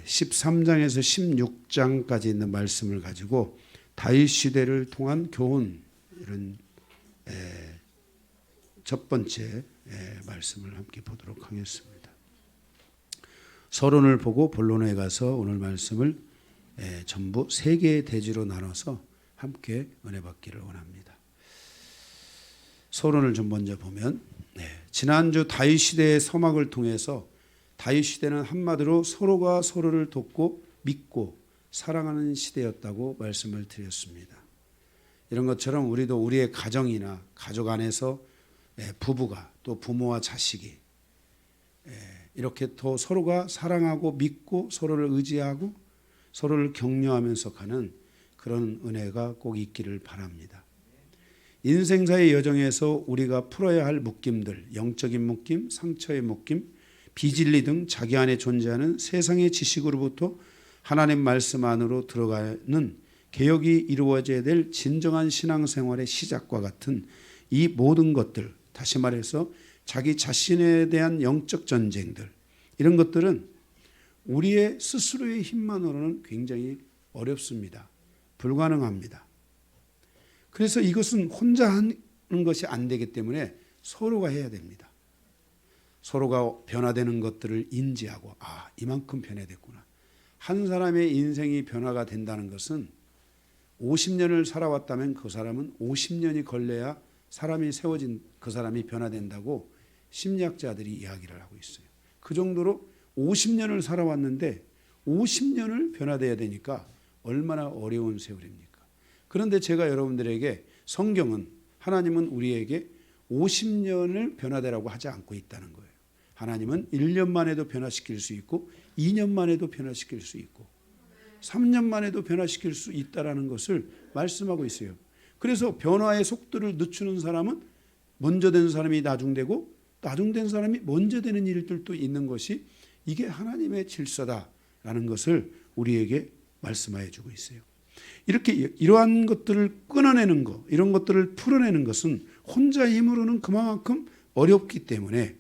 13장에서 16장까지 있는 말씀을 가지고 다윗 시대를 통한 교훈, 이런 첫 번째 말씀을 함께 보도록 하겠습니다. 서론을 보고 본론에 가서 오늘 말씀을 전부 세 개의 대지로 나눠서 함께 은혜 받기를 원합니다. 서론을 좀 먼저 보면, 지난주 다윗 시대의 서막을 통해서 다윗 시대는 한마디로 서로가 서로를 돕고 믿고 사랑하는 시대였다고 말씀을 드렸습니다. 이런 것처럼 우리도 우리의 가정이나 가족 안에서 부부가 또 부모와 자식이 이렇게 더 서로가 사랑하고 믿고 서로를 의지하고 서로를 격려하면서 가는 그런 은혜가 꼭 있기를 바랍니다. 인생사의 여정에서 우리가 풀어야 할 묶임들, 영적인 묶임, 상처의 묶임, 비진리 등 자기 안에 존재하는 세상의 지식으로부터 하나님 말씀 안으로 들어가는 개혁이 이루어져야 될 진정한 신앙생활의 시작과 같은 이 모든 것들, 다시 말해서 자기 자신에 대한 영적 전쟁들, 이런 것들은 우리의 스스로의 힘만으로는 굉장히 어렵습니다. 불가능합니다. 그래서 이것은 혼자 하는 것이 안 되기 때문에 서로가 해야 됩니다. 서로가 변화되는 것들을 인지하고, 이만큼 변화됐구나. 한 사람의 인생이 변화가 된다는 것은 50년을 살아왔다면 그 사람은 50년이 걸려야 사람이 세워진 그 사람이 변화된다고 심리학자들이 이야기를 하고 있어요. 그 정도로 50년을 살아왔는데 50년을 변화돼야 되니까 얼마나 어려운 세월입니까? 그런데 제가 여러분들에게 성경은, 하나님은 우리에게 50년을 변화되라고 하지 않고 있다는 거예요. 하나님은 1년 만에도 변화시킬 수 있고 2년 만에도 변화시킬 수 있고 3년 만에도 변화시킬 수 있다는 것을 말씀하고 있어요. 그래서 변화의 속도를 늦추는 사람은 먼저 된 사람이 나중되고 나중된 사람이 먼저 되는 일들도 있는 것이, 이게 하나님의 질서다라는 것을 우리에게 말씀해 주고 있어요. 이렇게 이러한 것들을 끊어내는 것, 이런 것들을 풀어내는 것은 혼자 힘으로는 그만큼 어렵기 때문에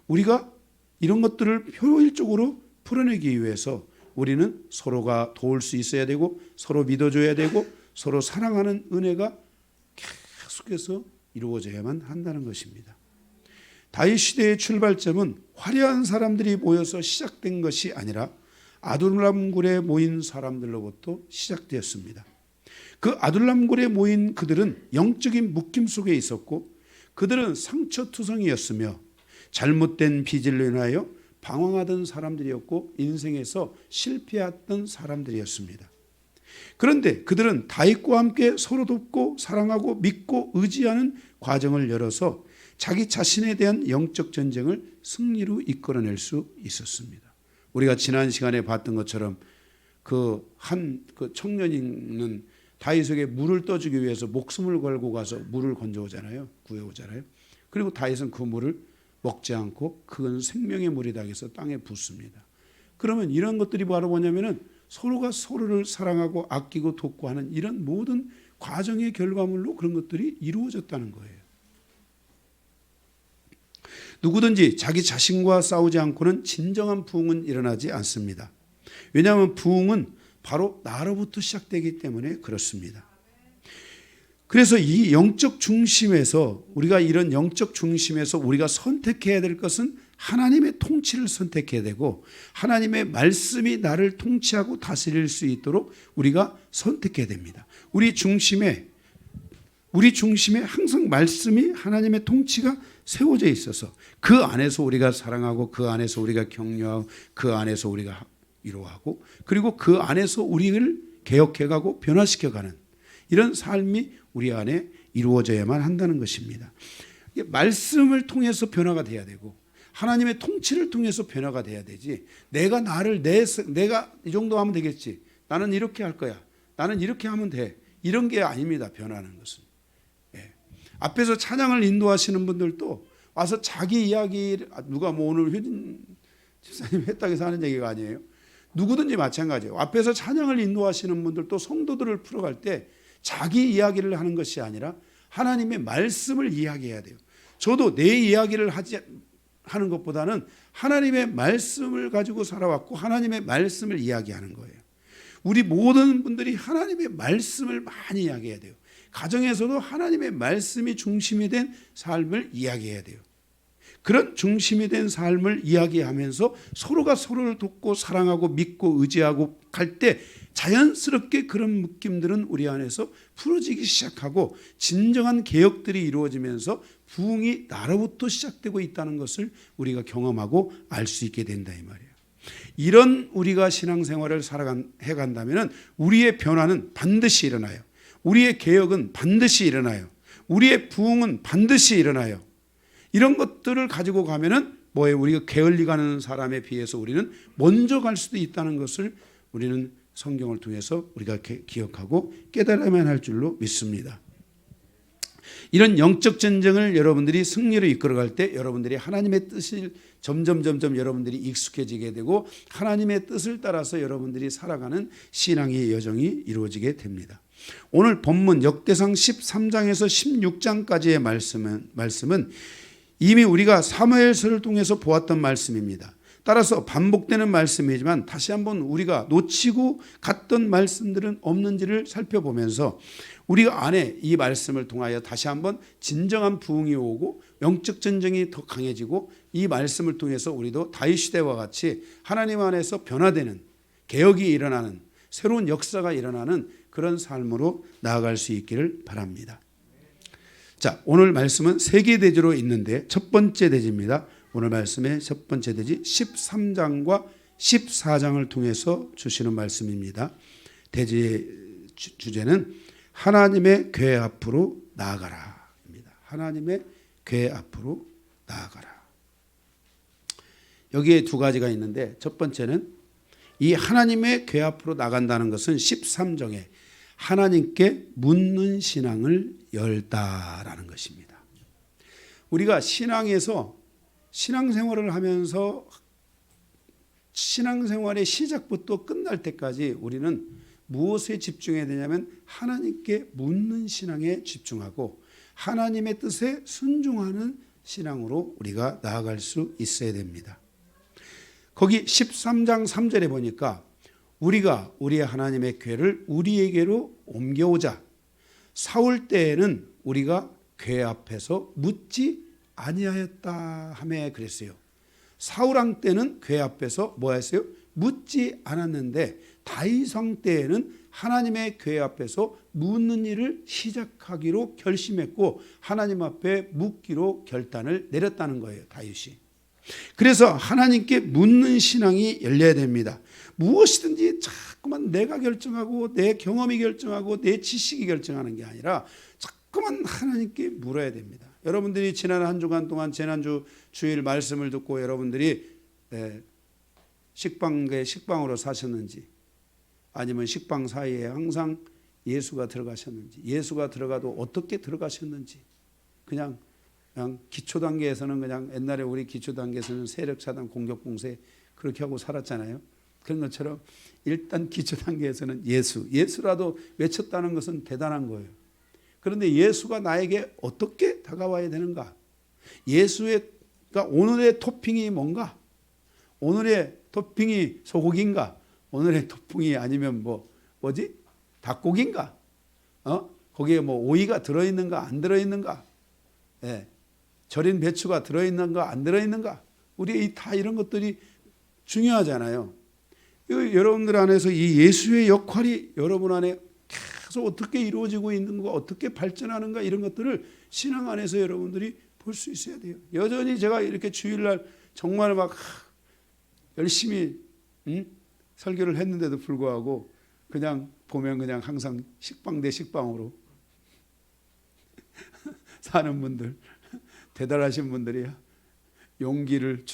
우리가 이런 것들을 효율적으로 풀어내기 위해서 우리는 서로가 도울 수 있어야 되고 서로 믿어줘야 되고 서로 사랑하는 은혜가 계속해서 이루어져야만 한다는 것입니다. 다윗 시대의 출발점은 화려한 사람들이 모여서 시작된 것이 아니라 아둘람굴에 모인 사람들로부터 시작되었습니다. 그 아둘람굴에 모인 그들은 영적인 묶임 속에 있었고 그들은 상처투성이였으며 잘못된 빚을 인하여 방황하던 사람들이었고 인생에서 실패했던 사람들이었습니다. 그런데 그들은 다윗과 함께 서로 돕고 사랑하고 믿고 의지하는 과정을 열어서 자기 자신에 대한 영적 전쟁을 승리로 이끌어낼 수 있었습니다. 우리가 지난 시간에 봤던 것처럼 그 청년이는 다윗에게 물을 떠주기 위해서 목숨을 걸고 가서 물을 건져오잖아요. 구해오잖아요. 그리고 다윗은 그 물을 먹지 않고 그건 생명의 물이다 해서 땅에 붓습니다. 그러면 이런 것들이 바로 뭐냐면은 서로가 서로를 사랑하고 아끼고 돕고 하는 이런 모든 과정의 결과물로 그런 것들이 이루어졌다는 거예요. 누구든지 자기 자신과 싸우지 않고는 진정한 부흥은 일어나지 않습니다. 왜냐하면 부흥은 바로 나로부터 시작되기 때문에 그렇습니다. 그래서 이 영적 중심에서 우리가 이런 영적 중심에서 우리가 선택해야 될 것은 하나님의 통치를 선택해야 되고 하나님의 말씀이 나를 통치하고 다스릴 수 있도록 우리가 선택해야 됩니다. 우리 중심에 항상 말씀이, 하나님의 통치가 세워져 있어서 그 안에서 우리가 사랑하고 그 안에서 우리가 격려하고 그 안에서 우리가 위로하고 그리고 그 안에서 우리를 개혁해가고 변화시켜가는 이런 삶이 우리 안에 이루어져야만 한다는 것입니다. 말씀을 통해서 변화가 돼야 되고 하나님의 통치를 통해서 변화가 돼야 되지, 내가 이 정도 하면 되겠지, 나는 이렇게 할 거야, 나는 이렇게 하면 돼, 이런 게 아닙니다. 변화하는 것은. 앞에서 찬양을 인도하시는 분들도 와서 자기 이야기, 누가 오늘 효진 집사님 했다고 해서 하는 얘기가 아니에요. 누구든지 마찬가지예요. 앞에서 찬양을 인도하시는 분들도 성도들을 풀어갈 때 자기 이야기를 하는 것이 아니라 하나님의 말씀을 이야기해야 돼요. 저도 내 이야기를 하는 것보다는 하나님의 말씀을 가지고 살아왔고 하나님의 말씀을 이야기하는 거예요. 우리 모든 분들이 하나님의 말씀을 많이 이야기해야 돼요. 가정에서도 하나님의 말씀이 중심이 된 삶을 이야기해야 돼요. 그런 중심이 된 삶을 이야기하면서 서로가 서로를 돕고 사랑하고 믿고 의지하고 갈 때 자연스럽게 그런 느낌들은 우리 안에서 풀어지기 시작하고 진정한 개혁들이 이루어지면서 부흥이 나로부터 시작되고 있다는 것을 우리가 경험하고 알 수 있게 된다 이 말이에요. 이런 우리가 신앙생활을 해간다면 우리의 변화는 반드시 일어나요. 우리의 개혁은 반드시 일어나요. 우리의 부흥은 반드시 일어나요. 이런 것들을 가지고 가면은 뭐예요? 우리가 게을리 가는 사람에 비해서 우리는 먼저 갈 수도 있다는 것을 우리는 성경을 통해서 우리가 기억하고 깨달아야만 할 줄로 믿습니다. 이런 영적 전쟁을 여러분들이 승리로 이끌어갈 때 여러분들이 하나님의 뜻을 점점 여러분들이 익숙해지게 되고 하나님의 뜻을 따라서 여러분들이 살아가는 신앙의 여정이 이루어지게 됩니다. 오늘 본문 역대상 13장에서 16장까지의 말씀은 이미 우리가 사무엘서를 통해서 보았던 말씀입니다. 따라서 반복되는 말씀이지만 다시 한번 우리가 놓치고 갔던 말씀들은 없는지를 살펴보면서 우리가 안에 이 말씀을 통하여 다시 한번 진정한 부흥이 오고 영적 전쟁이 더 강해지고 이 말씀을 통해서 우리도 다윗 시대와 같이 하나님 안에서 변화되는 개혁이 일어나는 새로운 역사가 일어나는 그런 삶으로 나아갈 수 있기를 바랍니다. 자, 오늘 말씀은 세 개 대지로 있는데 첫 번째 대지입니다. 오늘 말씀의 첫 번째 대지 13장과 14장을 통해서 주시는 말씀입니다. 대지의 주제는 하나님의 궤 앞으로 나아가라입니다. 하나님의 궤 앞으로 나아가라. 여기에 두 가지가 있는데 첫 번째는 이 하나님의 궤 앞으로 나간다는 것은 13장에 하나님께 묻는 신앙을 열다라는 것입니다. 우리가 신앙에서 신앙생활을 하면서 신앙생활의 시작부터 끝날 때까지 우리는 무엇에 집중해야 되냐면 하나님께 묻는 신앙에 집중하고 하나님의 뜻에 순종하는 신앙으로 우리가 나아갈 수 있어야 됩니다. 거기 13장 3절에 보니까 우리가 우리의 하나님의 궤를 우리에게로 옮겨오자. 사울 때에는 우리가 궤 앞에서 묻지 아니하였다 하며 그랬어요. 사울 왕 때는 궤 앞에서 뭐 했어요? 묻지 않았는데 다윗 왕 때에는 하나님의 궤 앞에서 묻는 일을 시작하기로 결심했고 하나님 앞에 묻기로 결단을 내렸다는 거예요. 다윗이. 그래서 하나님께 묻는 신앙이 열려야 됩니다. 무엇이든지 자꾸만 내가 결정하고 내 경험이 결정하고 내 지식이 결정하는 게 아니라 자꾸만 하나님께 물어야 됩니다. 여러분들이 지난 한 주간 동안 지난주 주일 말씀을 듣고 여러분들이 식방으로 사셨는지 아니면 식방 사이에 항상 예수가 들어가셨는지 예수가 들어가도 어떻게 들어가셨는지 그냥 기초 단계에서는 그냥 옛날에 우리 기초 단계에서는 세력 차단 공격 봉쇄 그렇게 하고 살았잖아요. 그런 것처럼 일단 기초 단계에서는 예수라도 외쳤다는 것은 대단한 거예요. 그런데 예수가 나에게 어떻게 다가와야 되는가? 그러니까 오늘의 토핑이 뭔가? 오늘의 토핑이 소고기인가? 오늘의 토핑이 아니면 뭐지? 닭고기인가? 거기에 뭐 오이가 들어있는가? 안 들어있는가? 예. 절인 배추가 들어있는가? 안 들어있는가? 우리 다 이런 것들이 중요하잖아요. 여러분들 안에서 이 예수의 역할이 여러분 안에 계속 어떻게 이루어지고 있는가, 어떻게 발전하는가 이런 것들을 신앙 안에서 여러분들이 볼 수 있어야 돼요. 여전히 제가 이렇게 주일날 정말 막 열심히 설교를 했는데도 불구하고 그냥 보면 그냥 항상 식빵 대 식빵으로 사는 분들 대단하신 분들이야. 용기를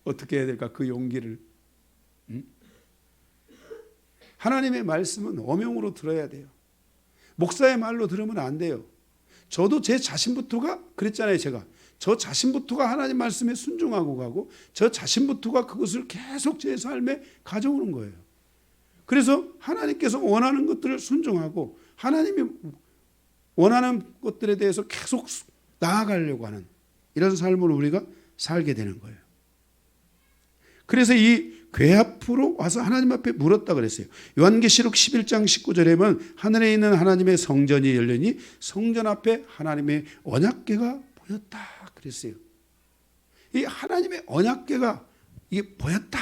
어떻게 해야 될까? 그 용기를 하나님의 말씀은 어명으로 들어야 돼요. 목사의 말로 들으면 안 돼요. 저도 제 자신부터가 그랬잖아요. 제가 저 자신부터가 하나님 말씀에 순종하고 가고 저 자신부터가 그것을 계속 제 삶에 가져오는 거예요. 그래서 하나님께서 원하는 것들을 순종하고 하나님이 원하는 것들에 대해서 계속 나아가려고 하는 이런 삶을 우리가 살게 되는 거예요. 그래서 이 궤 앞으로 와서 하나님 앞에 물었다 그랬어요. 요한계시록 11장 19절에 보면 하늘에 있는 하나님의 성전이 열리니 성전 앞에 하나님의 언약궤가 보였다 그랬어요. 이 하나님의 언약궤가 이게 보였다.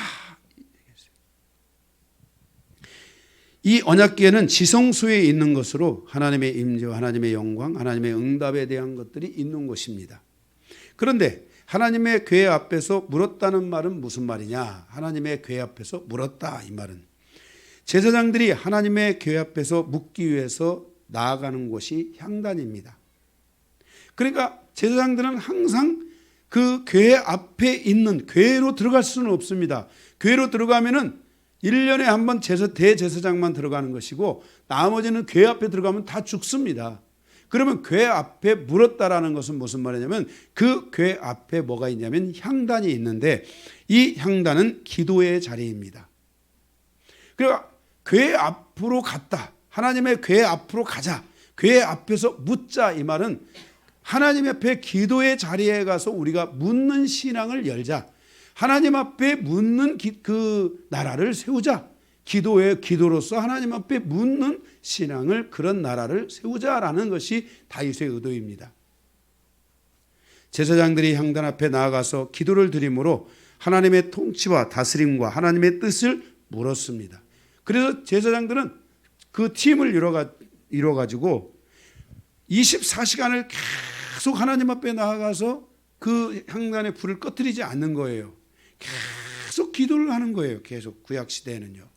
이 언약궤는 지성소에 있는 것으로 하나님의 임재와 하나님의 영광, 하나님의 응답에 대한 것들이 있는 곳입니다. 그런데 하나님의 궤 앞에서 물었다는 말은 무슨 말이냐? 하나님의 궤 앞에서 물었다 이 말은 제사장들이 하나님의 궤 앞에서 묻기 위해서 나아가는 곳이 향단입니다. 그러니까 제사장들은 항상 그 궤 앞에 있는 궤로 들어갈 수는 없습니다. 궤로 들어가면은 1년에 한 번 대제사장만 들어가는 것이고 나머지는 궤 앞에 들어가면 다 죽습니다. 그러면 궤 앞에 물었다라는 것은 무슨 말이냐면 그 궤 앞에 뭐가 있냐면 향단이 있는데 이 향단은 기도의 자리입니다. 그러니까 궤 앞으로 갔다. 하나님의 궤 앞으로 가자. 궤 앞에서 묻자 이 말은 하나님 앞에 기도의 자리에 가서 우리가 묻는 신앙을 열자. 하나님 앞에 묻는 그 나라를 세우자. 기도로서 하나님 앞에 묻는 신앙을 그런 나라를 세우자라는 것이 다윗의 의도입니다. 제사장들이 향단 앞에 나아가서 기도를 드림으로 하나님의 통치와 다스림과 하나님의 뜻을 물었습니다. 그래서 제사장들은 그 팀을 이뤄가지고 24시간을 계속 하나님 앞에 나아가서 그 향단의 불을 꺼뜨리지 않는 거예요. 계속 기도를 하는 거예요. 계속 구약시대에는요.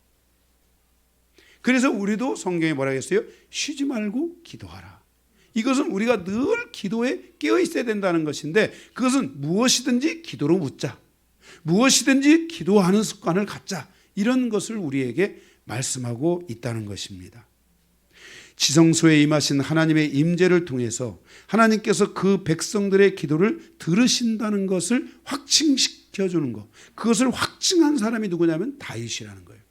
그래서 우리도 성경에 뭐라고 했어요? 쉬지 말고 기도하라. 이것은 우리가 늘 기도에 깨어 있어야 된다는 것인데 그것은 무엇이든지 기도로 묻자. 무엇이든지 기도하는 습관을 갖자. 이런 것을 우리에게 말씀하고 있다는 것입니다. 지성소에 임하신 하나님의 임재를 통해서 하나님께서 그 백성들의 기도를 들으신다는 것을 확증시켜주는 것. 그것을 확증한 사람이 누구냐면 다윗이라는 거예요.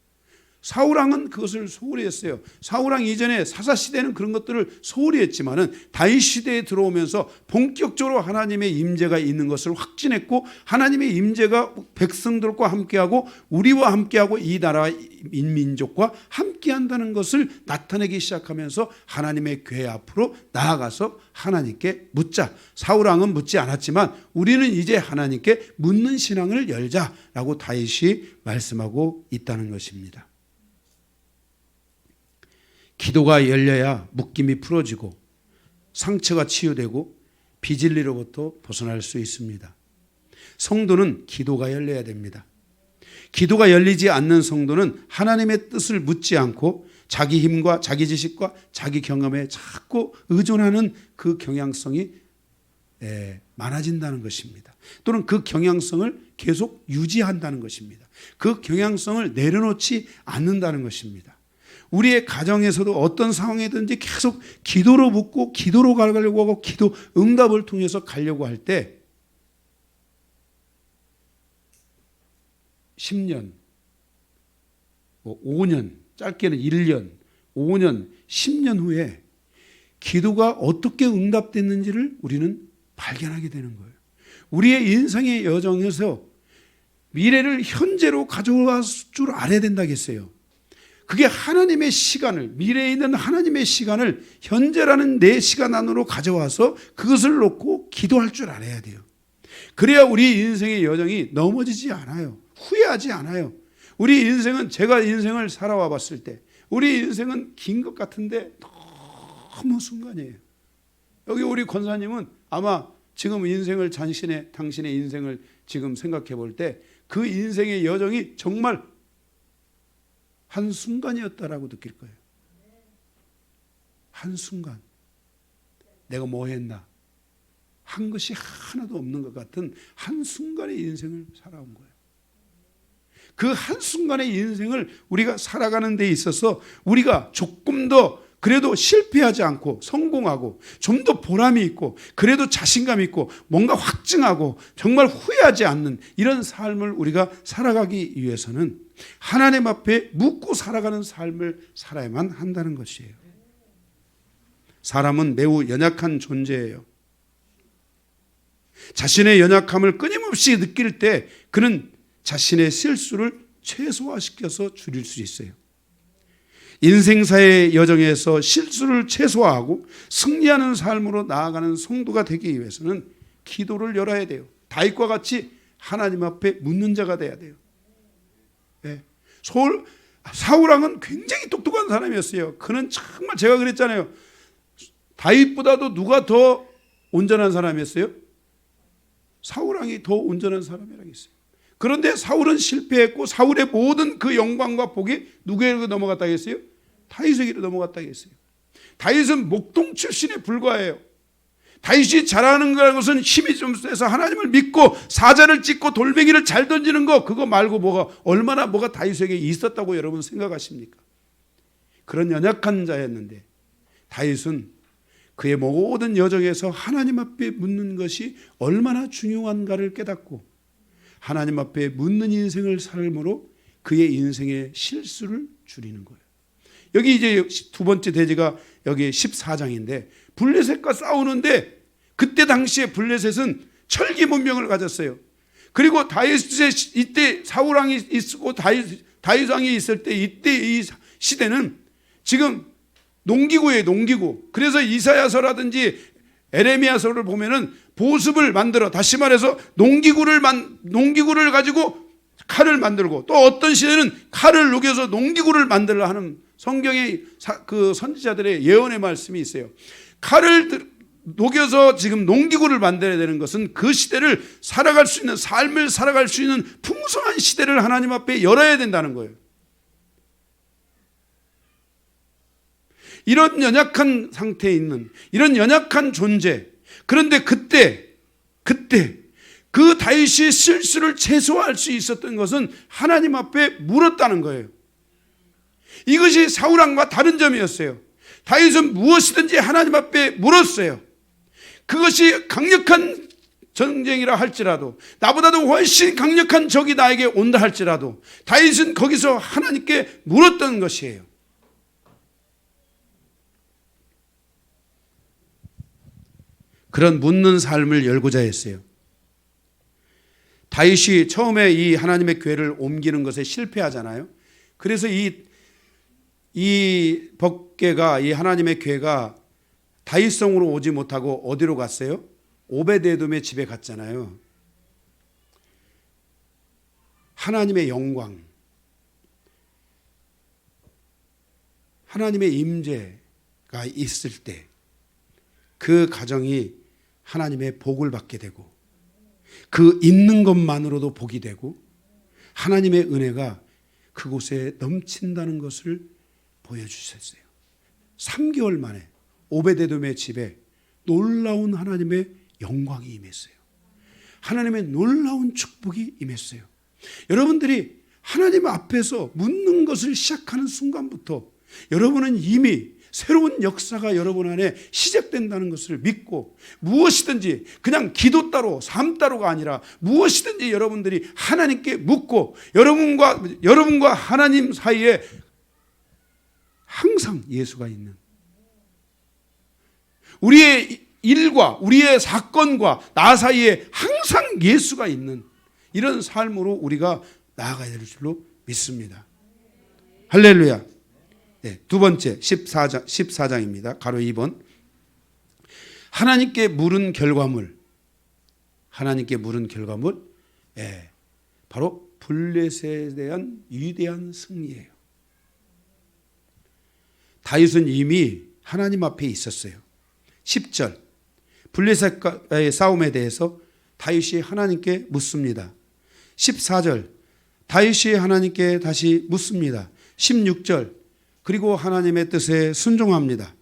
사울왕은 그것을 소홀히 했어요. 사울왕 이전에 사사시대는 그런 것들을 소홀히 했지만은 다윗 시대에 들어오면서 본격적으로 하나님의 임재가 있는 것을 확진했고 하나님의 임재가 백성들과 함께하고 우리와 함께하고 이 나라 민족과 함께한다는 것을 나타내기 시작하면서 하나님의 궤 앞으로 나아가서 하나님께 묻자. 사울왕은 묻지 않았지만 우리는 이제 하나님께 묻는 신앙을 열자라고 다윗이 말씀하고 있다는 것입니다. 기도가 열려야 묶임이 풀어지고 상처가 치유되고 비진리로부터 벗어날 수 있습니다. 성도는 기도가 열려야 됩니다. 기도가 열리지 않는 성도는 하나님의 뜻을 묻지 않고 자기 힘과 자기 지식과 자기 경험에 자꾸 의존하는 그 경향성이 많아진다는 것입니다. 또는 그 경향성을 계속 유지한다는 것입니다. 그 경향성을 내려놓지 않는다는 것입니다. 우리의 가정에서도 어떤 상황이든지 계속 기도로 묻고 기도로 가려고 하고 기도 응답을 통해서 가려고 할 때 10년, 5년, 짧게는 1년, 5년, 10년 후에 기도가 어떻게 응답됐는지를 우리는 발견하게 되는 거예요. 우리의 인생의 여정에서 미래를 현재로 가져올 줄 알아야 된다겠어요. 그게 하나님의 시간을, 미래에 있는 하나님의 시간을 현재라는 내 시간 안으로 가져와서 그것을 놓고 기도할 줄 알아야 돼요. 그래야 우리 인생의 여정이 넘어지지 않아요. 후회하지 않아요. 우리 인생은, 제가 인생을 살아와 봤을 때 우리 인생은 긴 것 같은데 너무 순간이에요. 여기 우리 권사님은 아마 지금 인생을 당신의 인생을 지금 생각해 볼 때 그 인생의 여정이 정말 한순간이었다라고 느낄 거예요. 한순간. 내가 뭐 했나? 한 것이 하나도 없는 것 같은 한순간의 인생을 살아온 거예요. 그 한순간의 인생을 우리가 살아가는 데 있어서 우리가 조금 더 그래도 실패하지 않고 성공하고 좀 더 보람이 있고 그래도 자신감 있고 뭔가 확증하고 정말 후회하지 않는 이런 삶을 우리가 살아가기 위해서는 하나님 앞에 묻고 살아가는 삶을 살아야만 한다는 것이에요. 사람은 매우 연약한 존재예요. 자신의 연약함을 끊임없이 느낄 때 그는 자신의 실수를 최소화시켜서 줄일 수 있어요. 인생사의 여정에서 실수를 최소화하고 승리하는 삶으로 나아가는 성도가 되기 위해서는 기도를 열어야 돼요. 다윗과 같이 하나님 앞에 묻는 자가 돼야 돼요. 네. 사울왕은 굉장히 똑똑한 사람이었어요. 그는 정말 제가 그랬잖아요. 다윗보다도 누가 더 온전한 사람이었어요? 사울왕이 더 온전한 사람이라고 했어요. 그런데 사울은 실패했고 사울의 모든 그 영광과 복이 누구에게 넘어갔다고 했어요? 다윗에게로 넘어갔다고 했어요. 다윗은 목동 출신에 불과해요. 다윗이 잘하는 것은 힘이 좀 세서 하나님을 믿고 사자를 찢고 돌멩이를 잘 던지는 거, 그거 말고 뭐가 다윗에게 있었다고 여러분 생각하십니까? 그런 연약한 자였는데 다윗은 그의 모든 여정에서 하나님 앞에 묻는 것이 얼마나 중요한가를 깨닫고 하나님 앞에 묻는 인생을 삶으로 그의 인생의 실수를 줄이는 거예요. 여기 이제 두 번째 대지가 여기 14장인데 블레셋과 싸우는데 그때 당시에 블레셋은 철기 문명을 가졌어요. 그리고 다윗의 이때 사울왕이 있고 다윗왕이 있을 때 이때 이 시대는 지금 농기구예요, 농기구. 그래서 이사야서라든지 에레미야서를 보면은 보습을 만들어, 다시 말해서 농기구를 가지고 칼을 만들고, 또 어떤 시대는 칼을 녹여서 농기구를 만들려 하는 성경의 그 선지자들의 예언의 말씀이 있어요. 칼을 녹여서 지금 농기구를 만들어야 되는 것은 그 시대를 살아갈 수 있는, 삶을 살아갈 수 있는 풍성한 시대를 하나님 앞에 열어야 된다는 거예요. 이런 연약한 상태에 있는, 이런 연약한 존재, 그런데 그때 그 다윗이 실수를 최소화할 수 있었던 것은 하나님 앞에 물었다는 거예요. 이것이 사울왕과 다른 점이었어요. 다윗은 무엇이든지 하나님 앞에 물었어요. 그것이 강력한 전쟁이라 할지라도, 나보다도 훨씬 강력한 적이 나에게 온다 할지라도 다윗은 거기서 하나님께 물었던 것이에요. 그런 묻는 삶을 열고자 했어요. 다윗이 처음에 이 하나님의 교회를 옮기는 것에 실패하잖아요. 그래서 이 법궤가, 이 하나님의 교회가 다윗성으로 오지 못하고 어디로 갔어요? 오베데돔의 집에 갔잖아요. 하나님의 영광, 하나님의 임재가 있을 때 그 가정이 하나님의 복을 받게 되고, 그 있는 것만으로도 복이 되고 하나님의 은혜가 그곳에 넘친다는 것을 보여주셨어요. 3개월 만에 오베데돔의 집에 놀라운 하나님의 영광이 임했어요. 하나님의 놀라운 축복이 임했어요. 여러분들이 하나님 앞에서 묻는 것을 시작하는 순간부터 여러분은 이미 새로운 역사가 여러분 안에 시작된다는 것을 믿고, 무엇이든지 그냥 기도 따로 삶 따로가 아니라 무엇이든지 여러분들이 하나님께 묻고, 여러분과 하나님 사이에 항상 예수가 있는, 우리의 일과 우리의 사건과 나 사이에 항상 예수가 있는 이런 삶으로 우리가 나아가야 될 줄로 믿습니다. 할렐루야. 네, 두 번째 14장입니다. 가로 2번. 하나님께 물은 결과물. 바로 블레셋에 대한 위대한 승리예요. 다윗은 이미 하나님 앞에 있었어요. 10절. 블레셋과의 싸움에 대해서 다윗이 하나님께 묻습니다. 14절. 다윗이 하나님께 다시 묻습니다. 16절. 그리고 하나님의 뜻에 순종합니다.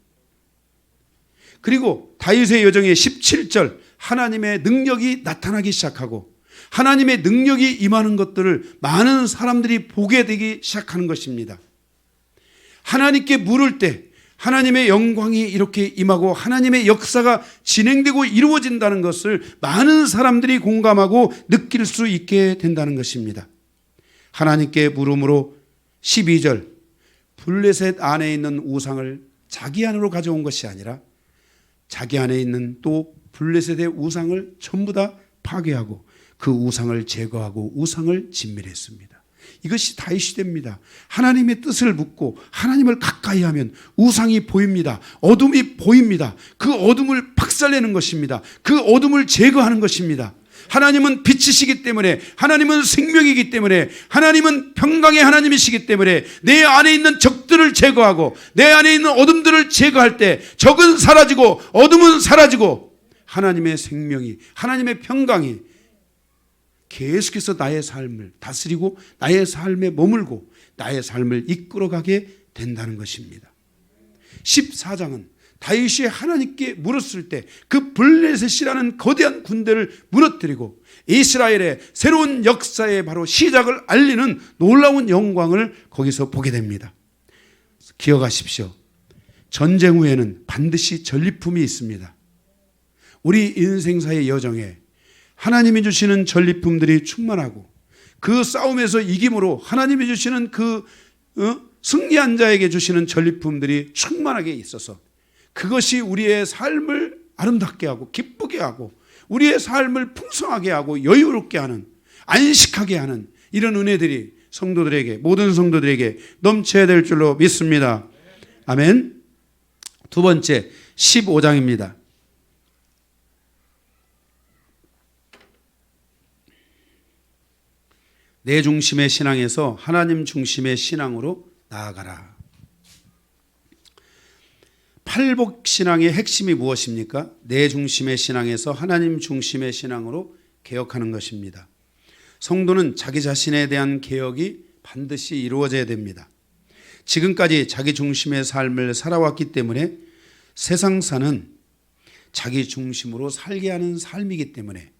그리고 다윗의 여정의 17절, 하나님의 능력이 나타나기 시작하고 하나님의 능력이 임하는 것들을 많은 사람들이 보게 되기 시작하는 것입니다. 하나님께 물을 때 하나님의 영광이 이렇게 임하고 하나님의 역사가 진행되고 이루어진다는 것을 많은 사람들이 공감하고 느낄 수 있게 된다는 것입니다. 하나님께 물음으로 12절, 블레셋 안에 있는 우상을 자기 안으로 가져온 것이 아니라 자기 안에 있는 또 블레셋의 우상을 전부 다 파괴하고 그 우상을 제거하고 우상을 진멸했습니다. 이것이 다윗 시대입니다. 하나님의 뜻을 묻고 하나님을 가까이 하면 우상이 보입니다. 어둠이 보입니다. 그 어둠을 박살내는 것입니다. 그 어둠을 제거하는 것입니다. 하나님은 빛이시기 때문에, 하나님은 생명이기 때문에, 하나님은 평강의 하나님이시기 때문에 내 안에 있는 적들을 제거하고 내 안에 있는 어둠들을 제거할 때 적은 사라지고 어둠은 사라지고 하나님의 생명이, 하나님의 평강이 계속해서 나의 삶을 다스리고 나의 삶에 머물고 나의 삶을 이끌어가게 된다는 것입니다. 14장은 다윗이 하나님께 물었을 때 그 블레셋이라는 거대한 군대를 무너뜨리고 이스라엘의 새로운 역사의 바로 시작을 알리는 놀라운 영광을 거기서 보게 됩니다. 기억하십시오. 전쟁 후에는 반드시 전리품이 있습니다. 우리 인생사의 여정에 하나님이 주시는 전리품들이 충만하고 그 싸움에서 이김으로 하나님이 주시는 그 승리한 자에게 주시는 전리품들이 충만하게 있어서 그것이 우리의 삶을 아름답게 하고 기쁘게 하고 우리의 삶을 풍성하게 하고 여유롭게 하는, 안식하게 하는 이런 은혜들이 성도들에게, 모든 성도들에게 넘쳐야 될 줄로 믿습니다. 아멘. 두 번째 15장입니다. 내 중심의 신앙에서 하나님 중심의 신앙으로 나아가라. 팔복신앙의 핵심이 무엇입니까? 내 중심의 신앙에서 하나님 중심의 신앙으로 개혁하는 것입니다. 성도는 자기 자신에 대한 개혁이 반드시 이루어져야 됩니다. 지금까지 자기 중심의 삶을 살아왔기 때문에 세상사는 자기 중심으로 살게 하는 삶이기 때문에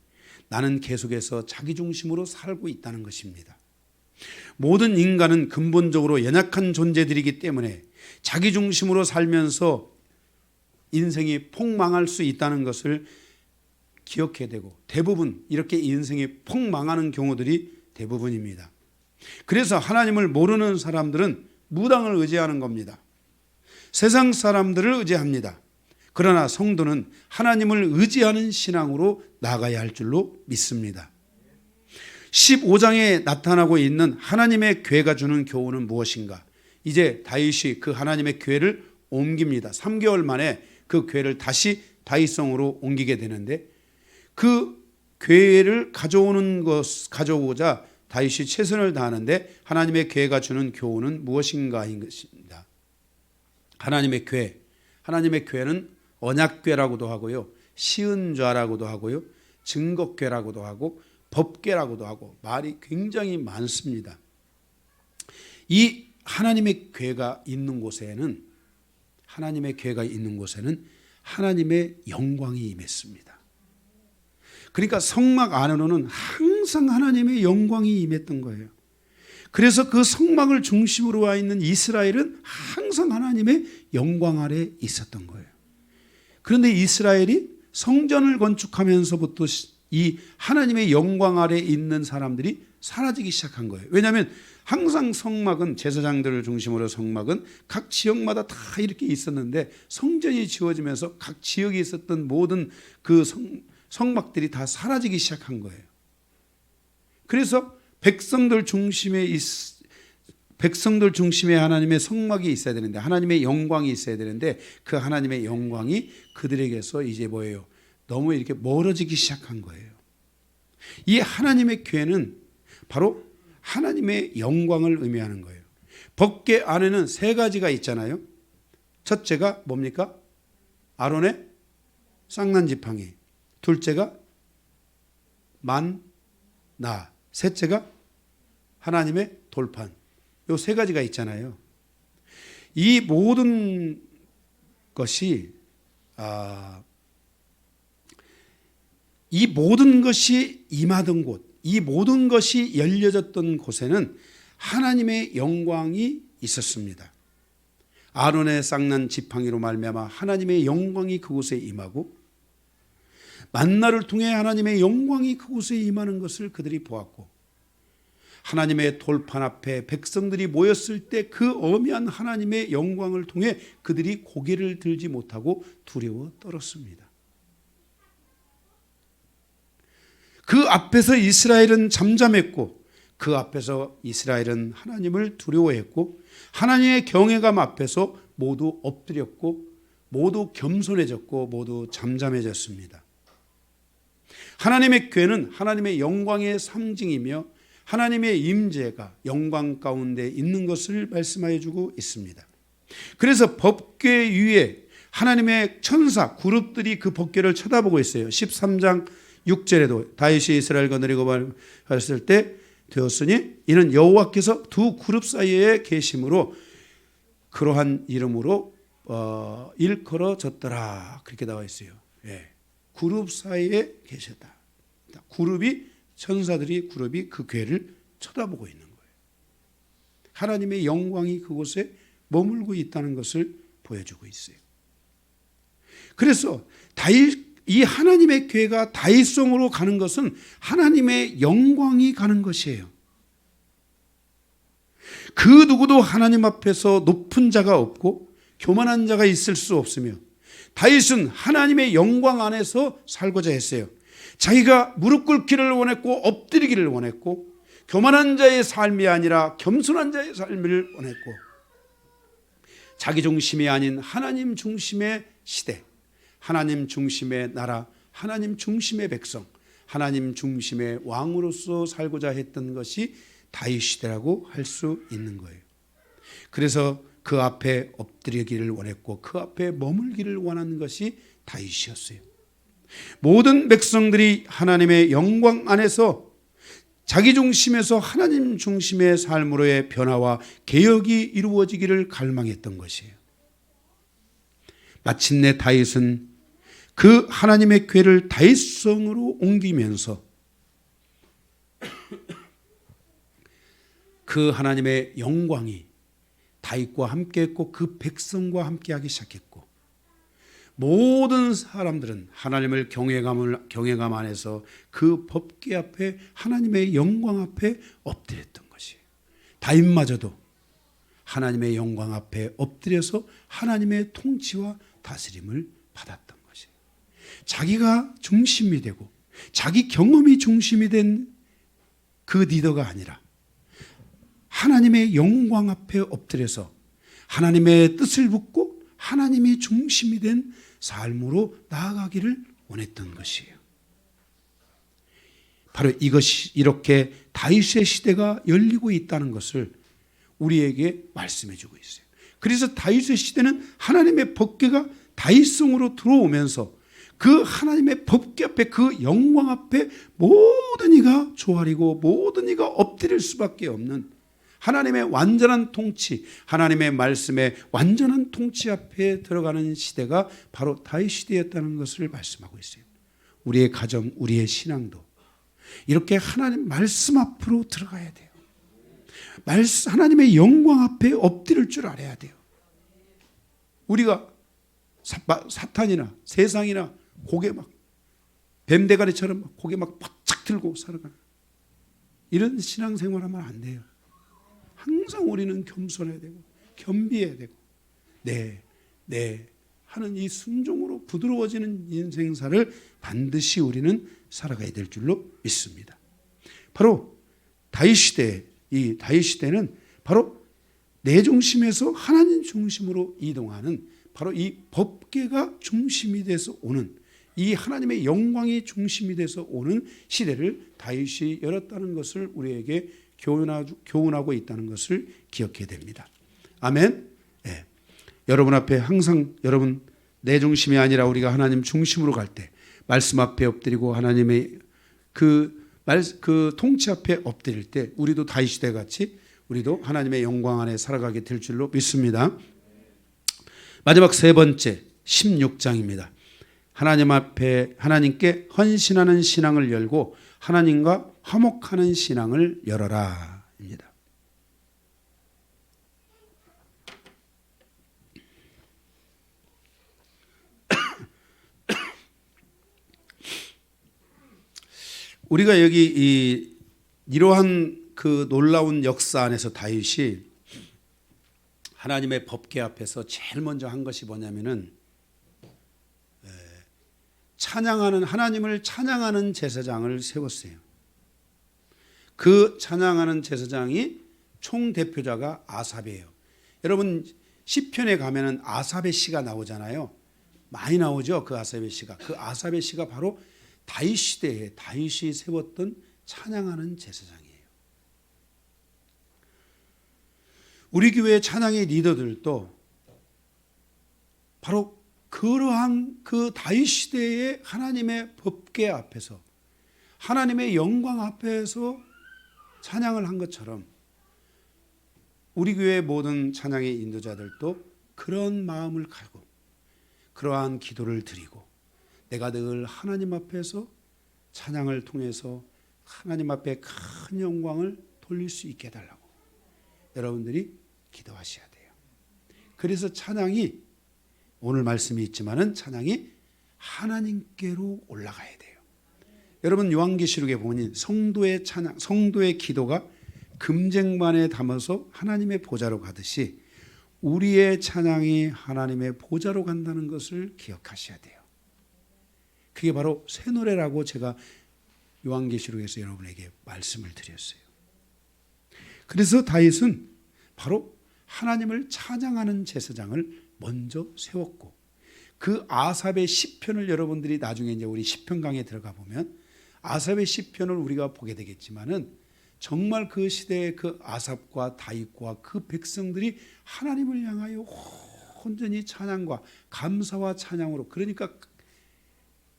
나는 계속해서 자기 중심으로 살고 있다는 것입니다. 모든 인간은 근본적으로 연약한 존재들이기 때문에 자기 중심으로 살면서 인생이 폭망할 수 있다는 것을 기억해야 되고 대부분 이렇게 인생이 폭망하는 경우들이 대부분입니다. 그래서 하나님을 모르는 사람들은 무당을 의지하는 겁니다. 세상 사람들을 의지합니다. 그러나 성도는 하나님을 의지하는 신앙으로 나가야 할 줄로 믿습니다. 15장에 나타나고 있는 하나님의 궤가 주는 교훈은 무엇인가? 이제 다윗이 그 하나님의 궤를 옮깁니다. 3개월 만에 그 궤를 다시 다윗성으로 옮기게 되는데 그 궤를 가져오고자 다윗이 최선을 다하는데 하나님의 궤가 주는 교훈은 무엇인가인 것입니다. 하나님의 궤는 언약궤라고도 하고요, 시은좌라고도 하고요, 증거궤라고도 하고 법궤라고도 하고 말이 굉장히 많습니다. 이 하나님의 궤가 있는 곳에는 하나님의 영광이 임했습니다. 그러니까 성막 안으로는 항상 하나님의 영광이 임했던 거예요. 그래서 그 성막을 중심으로 와 있는 이스라엘은 항상 하나님의 영광 아래 있었던 거예요. 그런데 이스라엘이 성전을 건축하면서부터 이 하나님의 영광 아래 있는 사람들이 사라지기 시작한 거예요. 왜냐하면 항상 성막은, 제사장들을 중심으로 성막은 각 지역마다 다 이렇게 있었는데 성전이 지어지면서 각 지역에 있었던 모든 그 성막들이 다 사라지기 시작한 거예요. 그래서 백성들 중심에 하나님의 성막이 있어야 되는데, 하나님의 영광이 있어야 되는데 그 하나님의 영광이 그들에게서 이제 뭐예요? 너무 이렇게 멀어지기 시작한 거예요. 이 하나님의 궤는 바로 하나님의 영광을 의미하는 거예요. 법궤 안에는 3가지가 있잖아요. 첫째가 뭡니까? 아론의 쌍난 지팡이, 둘째가 만나, 셋째가 하나님의 돌판. 요 3가지가 있잖아요. 이 모든 것이 임하던 곳, 이 모든 것이 열려졌던 곳에는 하나님의 영광이 있었습니다. 아론의 쌍난 지팡이로 말미암아 하나님의 영광이 그곳에 임하고, 만나를 통해 하나님의 영광이 그곳에 임하는 것을 그들이 보았고, 하나님의 돌판 앞에 백성들이 모였을 때 그 어미한 하나님의 영광을 통해 그들이 고개를 들지 못하고 두려워 떨었습니다. 그 앞에서 이스라엘은 잠잠했고 그 앞에서 이스라엘은 하나님을 두려워했고 하나님의 경외감 앞에서 모두 엎드렸고 모두 겸손해졌고 모두 잠잠해졌습니다. 하나님의 교회는 하나님의 영광의 상징이며 하나님의 임재가 영광 가운데 있는 것을 말씀하여 주고 있습니다. 그래서 법궤 위에 하나님의 천사 그룹들이 그 법궤를 쳐다보고 있어요. 13장 6절에도 다윗이 이스라엘과 느리고 말했을 때 되었으니 이는 여호와께서 두 그룹 사이에 계심으로 그러한 이름으로 일컬어졌더라. 그렇게 나와 있어요. 예. 그룹 사이에 계셨다. 그룹이 천사들이 그룹이 그 궤를 쳐다보고 있는 거예요. 하나님의 영광이 그곳에 머물고 있다는 것을 보여주고 있어요. 그래서 이 하나님의 궤가 다윗성으로 가는 것은 하나님의 영광이 가는 것이에요. 그 누구도 하나님 앞에서 높은 자가 없고 교만한 자가 있을 수 없으며 다윗은 하나님의 영광 안에서 살고자 했어요. 자기가 무릎 꿇기를 원했고 엎드리기를 원했고 교만한 자의 삶이 아니라 겸손한 자의 삶을 원했고 자기 중심이 아닌 하나님 중심의 시대, 하나님 중심의 나라, 하나님 중심의 백성, 하나님 중심의 왕으로서 살고자 했던 것이 다윗 시대라고 할 수 있는 거예요. 그래서 그 앞에 엎드리기를 원했고 그 앞에 머물기를 원하는 것이 다윗이었어요. 모든 백성들이 하나님의 영광 안에서 자기 중심에서 하나님 중심의 삶으로의 변화와 개혁이 이루어지기를 갈망했던 것이에요. 마침내 다윗은 그 하나님의 궤를 다윗성으로 옮기면서 그 하나님의 영광이 다윗과 함께했고 그 백성과 함께하기 시작했고 모든 사람들은 하나님을 경외감 안에서 그 법궤 앞에 하나님의 영광 앞에 엎드렸던 것이에요. 다윗마저도 하나님의 영광 앞에 엎드려서 하나님의 통치와 다스림을 받았던 것이에요. 자기가 중심이 되고 자기 경험이 중심이 된 그 리더가 아니라 하나님의 영광 앞에 엎드려서 하나님의 뜻을 묻고 하나님이 중심이 된 삶으로 나아가기를 원했던 것이에요. 바로 이것이 이렇게 다윗의 시대가 열리고 있다는 것을 우리에게 말씀해 주고 있어요. 그래서 다윗의 시대는 하나님의 법궤가 다윗성으로 들어오면서 그 하나님의 법궤 앞에 그 영광 앞에 모든 이가 조아리고 모든 이가 엎드릴 수밖에 없는 하나님의 완전한 통치, 하나님의 말씀의 완전한 통치 앞에 들어가는 시대가 바로 다윗 시대였다는 것을 말씀하고 있어요. 우리의 가정, 우리의 신앙도 이렇게 하나님 말씀 앞으로 들어가야 돼요. 하나님의 영광 앞에 엎드릴 줄 알아야 돼요. 우리가 사탄이나 세상이나 고개 막 뱀대가리처럼 고개 막 바짝 들고 살아가는 이런 신앙생활하면 안 돼요. 항상 우리는 겸손해야 되고 겸비해야 되고 네 하는 이 순종으로 부드러워지는 인생사를 반드시 우리는 살아가야 될 줄로 믿습니다. 바로 다윗 시대, 이 다윗 시대는 바로 내 중심에서 하나님 중심으로 이동하는 바로 이 법궤가 중심이 돼서 오는 이 하나님의 영광이 중심이 돼서 오는 시대를 다윗이 열었다는 것을 우리에게 교훈하고 있다는 것을 기억해야 됩니다. 아멘. 네. 여러분 앞에 항상 여러분 내 중심이 아니라 우리가 하나님 중심으로 갈 때 말씀 앞에 엎드리고 하나님의 그 통치 앞에 엎드릴 때 우리도 다윗 시대 같이 우리도 하나님의 영광 안에 살아가게 될 줄로 믿습니다. 마지막 세 번째 16장입니다. 하나님 앞에 하나님께 헌신하는 신앙을 열고 하나님과 화목하는 신앙을 열어라 입니다. 우리가 여기 이러한 그 놀라운 역사 안에서 다윗이 하나님의 법궤 앞에서 제일 먼저 한 것이 뭐냐면은 찬양하는 하나님을 찬양하는 제사장을 세웠어요. 그 찬양하는 제사장이 총 대표자가 아삽이에요. 여러분 시편에 가면은 아삽의 시가 나오잖아요. 많이 나오죠. 그 아삽의 시가. 그 아삽의 시가 바로 다윗 시대에 다윗이 세웠던 찬양하는 제사장이에요. 우리 교회 찬양의 리더들도 바로 그러한 그 다윗 시대의 하나님의 법궤 앞에서 하나님의 영광 앞에서 찬양을 한 것처럼 우리 교회 모든 찬양의 인도자들도 그런 마음을 가지고 그러한 기도를 드리고 내가 늘 하나님 앞에서 찬양을 통해서 하나님 앞에 큰 영광을 돌릴 수 있게 해달라고 여러분들이 기도하셔야 돼요. 그래서 찬양이 오늘 말씀이 있지만은 찬양이 하나님께로 올라가야 돼요. 여러분 요한계시록에 보니 성도의 찬양, 성도의 기도가 금쟁반에 담아서 하나님의 보좌로 가듯이 우리의 찬양이 하나님의 보좌로 간다는 것을 기억하셔야 돼요. 그게 바로 새 노래라고 제가 요한계시록에서 여러분에게 말씀을 드렸어요. 그래서 다윗은 바로 하나님을 찬양하는 제사장을 먼저 세웠고 그 아삽의 시편을 여러분들이 나중에 이제 우리 시편 강에 들어가 보면 아삽의 시편을 우리가 보게 되겠지만은 정말 그 시대의 그 아삽과 다윗과 그 백성들이 하나님을 향하여 온전히 찬양과 감사와 찬양으로 그러니까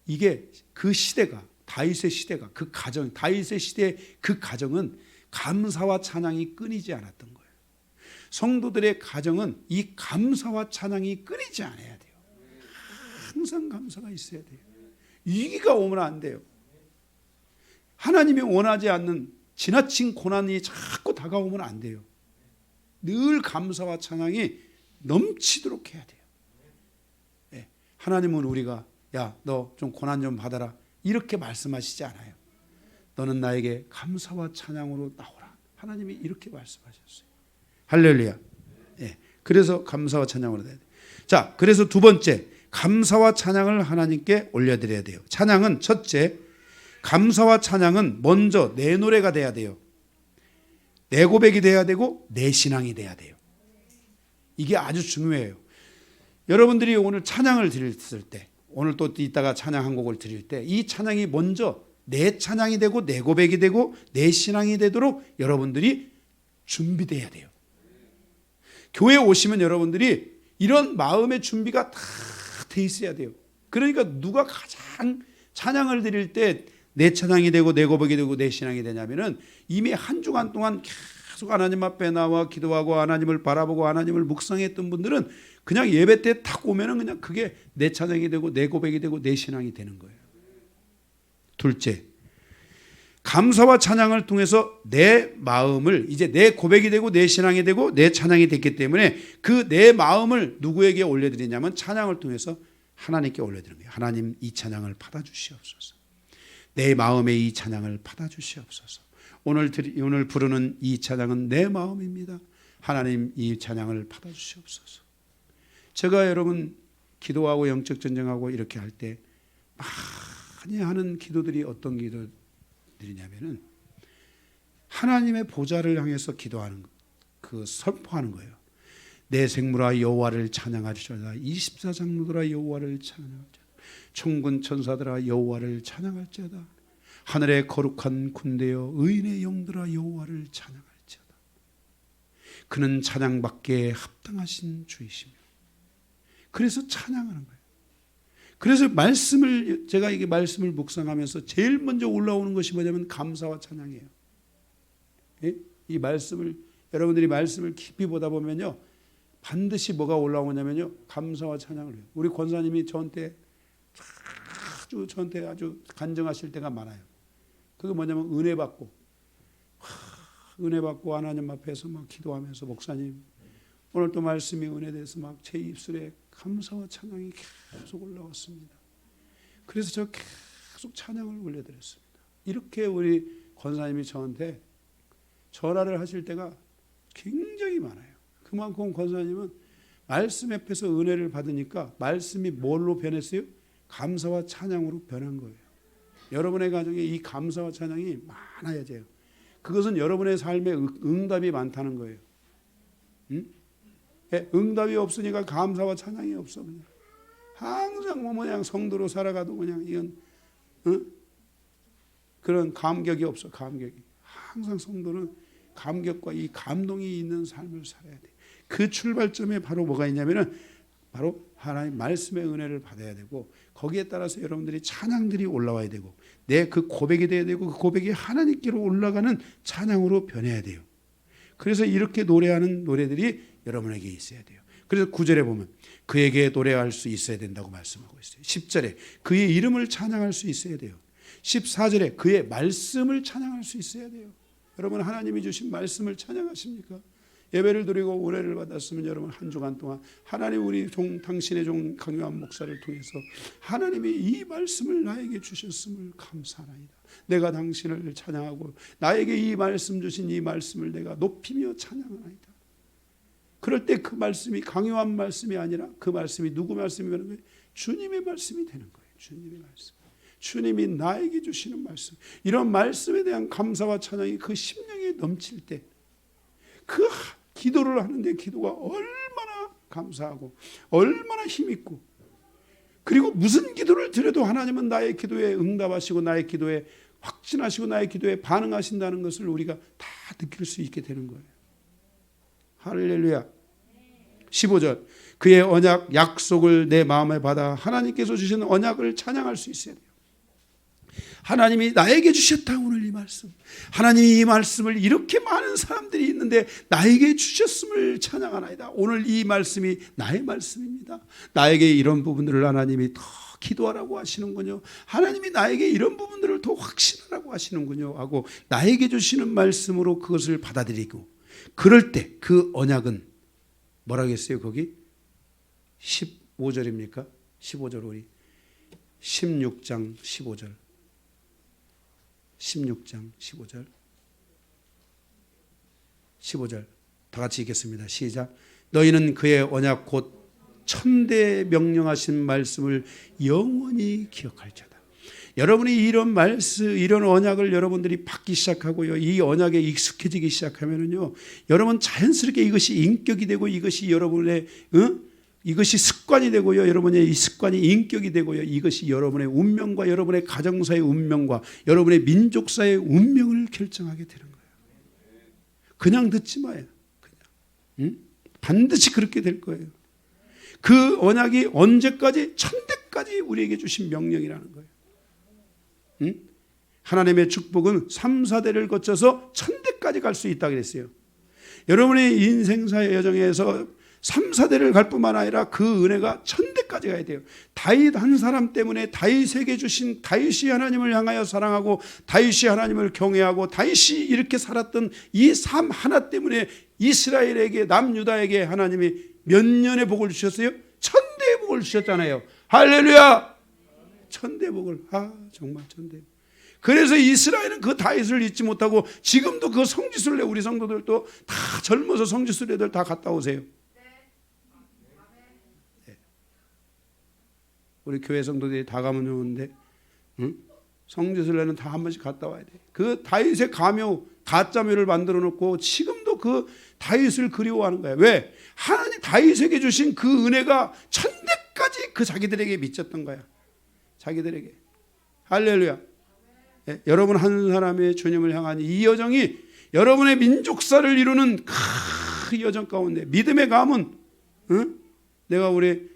이게 그 시대가 다윗의 시대가 그 가정 다윗의 시대의 그 가정은 감사와 찬양이 끊이지 않았던 거예요. 성도들의 가정은 이 감사와 찬양이 끊이지 않아야 돼요. 항상 감사가 있어야 돼요. 위기가 오면 안 돼요. 하나님이 원하지 않는 지나친 고난이 자꾸 다가오면 안 돼요. 늘 감사와 찬양이 넘치도록 해야 돼요. 네. 하나님은 우리가 야, 너 좀 고난 좀 받아라 이렇게 말씀하시지 않아요. 너는 나에게 감사와 찬양으로 나오라. 하나님이 이렇게 말씀하셨어요. 할렐루야. 네. 그래서 감사와 찬양으로 돼야 돼요. 자, 그래서 두 번째 감사와 찬양을 하나님께 올려드려야 돼요. 찬양은 첫째 감사와 찬양은 먼저 내 노래가 돼야 돼요. 내 고백이 돼야 되고 내 신앙이 돼야 돼요. 이게 아주 중요해요. 여러분들이 오늘 찬양을 드렸을 때 오늘 또 이따가 찬양 한 곡을 드릴 때 이 찬양이 먼저 내 찬양이 되고 내 고백이 되고 내 신앙이 되도록 여러분들이 준비돼야 돼요. 교회에 오시면 여러분들이 이런 마음의 준비가 다 돼 있어야 돼요. 그러니까 누가 가장 찬양을 드릴 때 내 찬양이 되고 내 고백이 되고 내 신앙이 되냐면은 이미 한 주간 동안 계속 하나님 앞에 나와 기도하고 하나님을 바라보고 하나님을 묵상했던 분들은 그냥 예배 때 딱 오면은 그냥 그게 내 찬양이 되고 내 고백이 되고 내 신앙이 되는 거예요. 둘째, 감사와 찬양을 통해서 내 마음을 이제 내 고백이 되고 내 신앙이 되고 내 찬양이 됐기 때문에 그 내 마음을 누구에게 올려드리냐면 찬양을 통해서 하나님께 올려드리는 거예요. 하나님 이 찬양을 받아주시옵소서. 내 마음의 이 찬양을 받아주시옵소서. 오늘 부르는 이 찬양은 내 마음입니다. 하나님 이 찬양을 받아주시옵소서. 제가 여러분 기도하고 영적 전쟁하고 이렇게 할 때 많이 하는 기도들이 어떤 기도들이냐면은 하나님의 보좌를 향해서 기도하는 그 선포하는 거예요. 내 생물아 여호와를 찬양하리로다. 24장로들아 여호와를 찬양하리로다. 천군 천사들아 여호와를 찬양할지어다. 하늘의 거룩한 군대여 의인의 영들아 여호와를 찬양할지어다. 그는 찬양받기에 합당하신 주이시며. 그래서 찬양하는 거예요. 그래서 제가 이게 말씀을 묵상하면서 제일 먼저 올라오는 것이 뭐냐면 감사와 찬양이에요. 이 말씀을 여러분들이 말씀을 깊이 보다 보면요 반드시 뭐가 올라오냐면요 감사와 찬양을 해요. 우리 권사님이 저한테 아주 간증하실 때가 많아요. 그게 뭐냐면 은혜 받고 하나님 앞에서 막 기도하면서 목사님 오늘 또 말씀이 은혜돼서 막 제 입술에 감사와 찬양이 계속 올라왔습니다. 그래서 저 계속 찬양을 올려드렸습니다. 이렇게 우리 권사님이 저한테 전화를 하실 때가 굉장히 많아요. 그만큼 권사님은 말씀 앞에서 은혜를 받으니까 말씀이 뭘로 변했어요? 감사와 찬양으로 변한 거예요. 여러분의 가정에 이 감사와 찬양이 많아야 돼요. 그것은 여러분의 삶에 응답이 많다는 거예요. 응? 응답이 없으니까 감사와 찬양이 없어. 그냥 항상 뭐 그냥 성도로 살아가도 그냥 이건 그런 감격이 없어. 감격이. 항상 성도는 감격과 이 감동이 있는 삶을 살아야 돼. 그 출발점에 바로 뭐가 있냐면은 바로 하나님 말씀의 은혜를 받아야 되고, 거기에 따라서 여러분들이 찬양들이 올라와야 되고, 내 그 고백이 돼야 되고, 그 고백이 하나님께로 올라가는 찬양으로 변해야 돼요. 그래서 이렇게 노래하는 노래들이 여러분에게 있어야 돼요. 그래서 9절에 보면 그에게 노래할 수 있어야 된다고 말씀하고 있어요. 10절에 그의 이름을 찬양할 수 있어야 돼요. 14절에 그의 말씀을 찬양할 수 있어야 돼요. 여러분 하나님이 주신 말씀을 찬양하십니까? 예배를 드리고 은혜를 받았으면 여러분 한 주간 동안 하나님 우리 당신의 종 강요한 목사를 통해서 하나님이 이 말씀을 나에게 주셨음을 감사하나이다. 내가 당신을 찬양하고 나에게 이 말씀 주신 이 말씀을 내가 높이며 찬양하나이다. 그럴 때 그 말씀이 강요한 말씀이 아니라 그 말씀이 누구 말씀이 되는 거예요? 주님의 말씀이 되는 거예요. 주님의 말씀. 주님이 나에게 주시는 말씀. 이런 말씀에 대한 감사와 찬양이 그 심령에 넘칠 때 그 기도를 하는데 기도가 얼마나 감사하고 얼마나 힘있고, 그리고 무슨 기도를 드려도 하나님은 나의 기도에 응답하시고 나의 기도에 확신하시고 나의 기도에 반응하신다는 것을 우리가 다 느낄 수 있게 되는 거예요. 할렐루야. 15절 그의 언약 약속을 내 마음에 받아 하나님께서 주신 언약을 찬양할 수 있어야 돼요. 하나님이 나에게 주셨다. 오늘 이 말씀, 하나님이 이 말씀을 이렇게 많은 사람들이 있는데 나에게 주셨음을 찬양하나이다. 오늘 이 말씀이 나의 말씀입니다. 나에게 이런 부분들을 하나님이 더 기도하라고 하시는군요. 하나님이 나에게 이런 부분들을 더 확신하라고 하시는군요 하고 나에게 주시는 말씀으로 그것을 받아들이고, 그럴 때 그 언약은 뭐라고 했어요? 거기 15절입니까? 15절 우리 16장 15절 16장 15절 15절 다 같이 읽겠습니다. 시작. 너희는 그의 언약 곧 천대에 명령하신 말씀을 영원히 기억할지어다. 여러분이 이런 말씀, 이런 언약을 여러분들이 받기 시작하고요, 이 언약에 익숙해지기 시작하면은요, 여러분 자연스럽게 이것이 인격이 되고 이것이 여러분의 이것이 습관이 되고요, 여러분의 이 습관이 인격이 되고요, 이것이 여러분의 운명과 여러분의 가정사의 운명과 여러분의 민족사의 운명을 결정하게 되는 거예요. 그냥 듣지 마요. 그냥 반드시 그렇게 될 거예요. 그 언약이 언제까지? 천대까지 우리에게 주신 명령이라는 거예요. 하나님의 축복은 3, 4대를 거쳐서 천대까지 갈 수 있다고 그랬어요. 여러분의 인생사의 여정에서 3, 4대를 갈 뿐만 아니라 그 은혜가 천대까지 가야 돼요. 다윗 한 사람 때문에 다윗에게 주신, 다윗이 하나님을 향하여 사랑하고 다윗이 하나님을 경외하고 다윗이 이렇게 살았던 이 삶 하나 때문에 이스라엘에게, 남유다에게 하나님이 몇 년의 복을 주셨어요? 천대의 복을 주셨잖아요. 할렐루야. 천대 복을, 정말 천대. 그래서 이스라엘은 그 다윗을 잊지 못하고 지금도 그 성지순례, 우리 성도들도 다 젊어서 성지순례들 다 갔다 오세요. 네. 우리 교회 성도들이 다 가면 좋은데, 성지순례는 다 한 번씩 갔다 와야 돼. 그 다윗의 가묘, 가짜묘를 만들어 놓고 지금도 그 다윗을 그리워하는 거야. 왜? 하나님 다윗에게 주신 그 은혜가 천대까지 그 자기들에게 미쳤던 거야. 자기들에게. 할렐루야. 예, 여러분 한 사람의 주님을 향한 이 여정이 여러분의 민족사를 이루는 그 여정 가운데 믿음의 가문, 내가 우리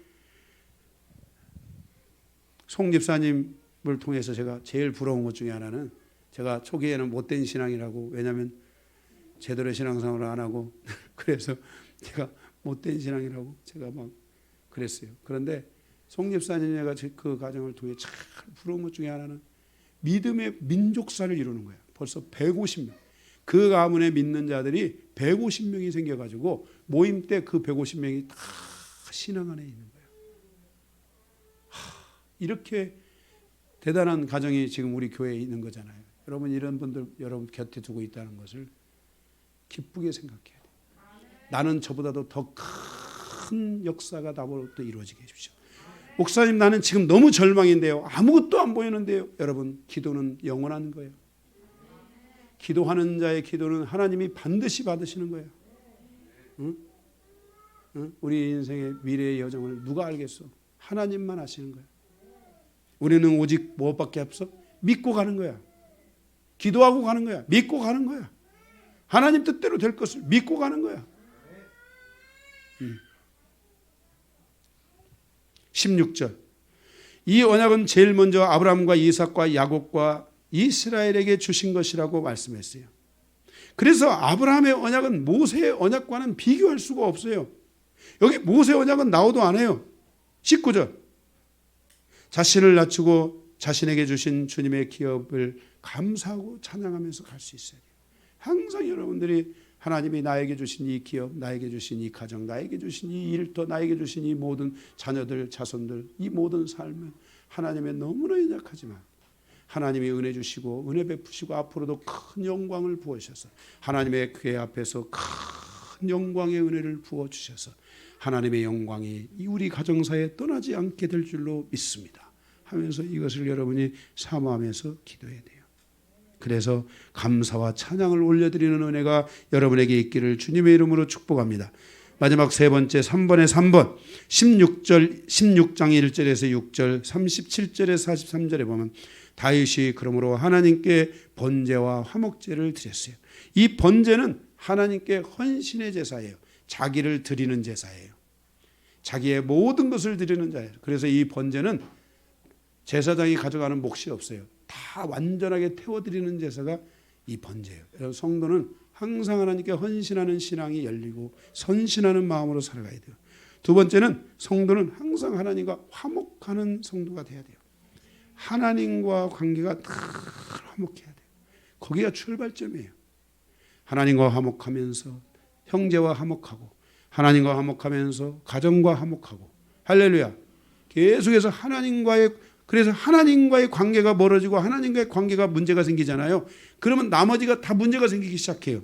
송 집사님을 통해서 제가 제일 부러운 것 중에 하나는, 제가 초기에는 못된 신앙이라고, 왜냐하면 제대로 신앙생활을 안 하고 그래서 제가 못된 신앙이라고 제가 막 그랬어요. 그런데 송 집사님과 그 과정을 통해 참 부러운 것 중에 하나는 믿음의 민족사를 이루는 거예요. 벌써 150명. 그 가문에 믿는 자들이 150명이 생겨가지고 모임 때 그 150명이 다 신앙 안에 있는 거예요. 이렇게 대단한 가정이 지금 우리 교회에 있는 거잖아요. 여러분 이런 분들 여러분 곁에 두고 있다는 것을 기쁘게 생각해야 돼요. 나는 저보다도 더 큰 역사가 나보고 또 이루어지게 해주십시오. 목사님 나는 지금 너무 절망인데요. 아무것도 안 보이는데요. 여러분 기도는 영원한 거예요. 기도하는 자의 기도는 하나님이 반드시 받으시는 거예요. 응? 응? 우리 인생의 미래의 여정을 누가 알겠어? 하나님만 아시는 거예요. 우리는 오직 무엇밖에 없어? 믿고 가는 거야. 기도하고 가는 거야. 믿고 가는 거야. 하나님 뜻대로 될 것을 믿고 가는 거야. 16절. 이 언약은 제일 먼저 아브라함과 이삭과 야곱과 이스라엘에게 주신 것이라고 말씀했어요. 그래서 아브라함의 언약은 모세의 언약과는 비교할 수가 없어요. 여기 모세의 언약은 나오도 안 해요. 19절. 자신을 낮추고 자신에게 주신 주님의 기업을 감사하고 찬양하면서 갈 수 있어야 돼요. 항상 여러분들이 하나님이 나에게 주신 이 기업, 나에게 주신 이 가정, 나에게 주신 이 일터, 나에게 주신 이 모든 자녀들, 자손들, 이 모든 삶은 하나님의 너무나 연약하지만 하나님이 은혜 주시고 은혜 베푸시고 앞으로도 큰 영광을 부어주셔서 하나님의 궤 앞에서 큰 영광의 은혜를 부어주셔서 하나님의 영광이 우리 가정사에 떠나지 않게 될 줄로 믿습니다 하면서 이것을 여러분이 사모하면서 기도해야 돼요. 그래서 감사와 찬양을 올려드리는 은혜가 여러분에게 있기를 주님의 이름으로 축복합니다. 마지막 세 번째 3번에 3번 16장 1절에서 6절 37절에서 43절에 보면 다윗이 그러므로 하나님께 번제와 화목제를 드렸어요. 이 번제는 하나님께 헌신의 제사예요. 자기를 드리는 제사예요. 자기의 모든 것을 드리는 자예요. 그래서 이 번제는 제사장이 가져가는 몫이 없어요. 다 완전하게 태워드리는 제사가 이 번제예요. 여러분 성도는 항상 하나님께 헌신하는 신앙이 열리고 선신하는 마음으로 살아가야 돼요. 두 번째는 성도는 항상 하나님과 화목하는 성도가 돼야 돼요. 하나님과 관계가 다 화목해야 돼요. 거기가 출발점이에요. 하나님과 화목하면서 형제와 화목하고 하나님과 화목하면서 가정과 화목하고 할렐루야. 계속해서 그래서 하나님과의 관계가 멀어지고 하나님과의 관계가 문제가 생기잖아요. 그러면 나머지가 다 문제가 생기기 시작해요.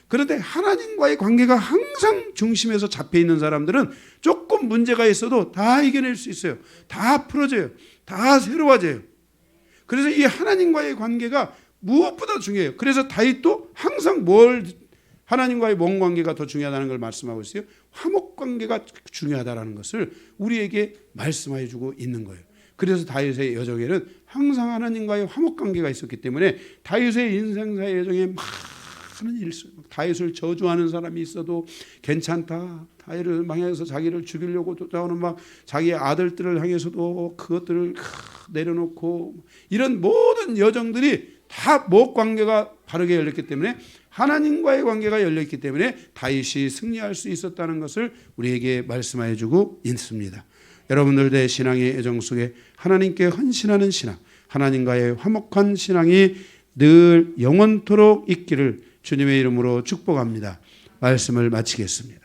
그런데 하나님과의 관계가 항상 중심에서 잡혀 있는 사람들은 조금 문제가 있어도 다 이겨낼 수 있어요. 다 풀어져요. 다 새로워져요. 그래서 이 하나님과의 관계가 무엇보다 중요해요. 그래서 다윗도 항상 하나님과의 뭔 관계가 더 중요하다는 걸 말씀하고 있어요. 화목 관계가 중요하다는 것을 우리에게 말씀해 주고 있는 거예요. 그래서 다윗의 여정에는 항상 하나님과의 화목 관계가 있었기 때문에 다윗의 인생사의 여정에 많은 일들, 다윗을 저주하는 사람이 있어도 괜찮다. 다윗을 망해서 자기를 죽이려고 쫓아오는 막 자기의 아들들을 향해서도 그것들을 내려놓고 이런 모든 여정들이 다 목 관계가 바르게 열렸기 때문에 하나님과의 관계가 열렸기 때문에 다윗이 승리할 수 있었다는 것을 우리에게 말씀해 주고 있습니다. 여러분들의 신앙의 여정 속에 하나님께 헌신하는 신앙, 하나님과의 화목한 신앙이 늘 영원토록 있기를 주님의 이름으로 축복합니다. 말씀을 마치겠습니다.